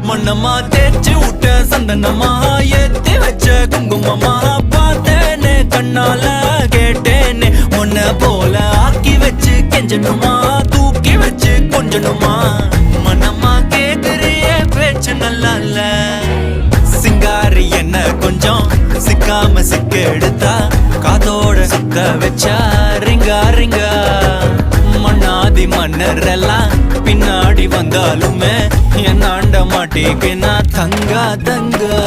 மண்ணம்மா தேய்ச்சி விட்ட சந்தனமா ஏத்தி வச்ச குங்குமமா பார்த்தேனே கண்ணால கேட்டேனே உன்ன போல ஆக்கி வச்சு கெஞ்சணுமா தூக்கி வச்சு கொஞ்சணுமா மனமா கேக்குறிய பேச்சு நல்லா இல்ல சிங்காரி என்ன கொஞ்சம் சிக்காம சிக்க எடுத்தா காதோட சுத்த வச்சா ரிங்கா ரிங்கா மண்ணாதி மன்னர் எல்லாம் பின்னாடி வந்தாலுமே என் ஆண்ட மாட்டேக்கு நான் தங்கா தங்கா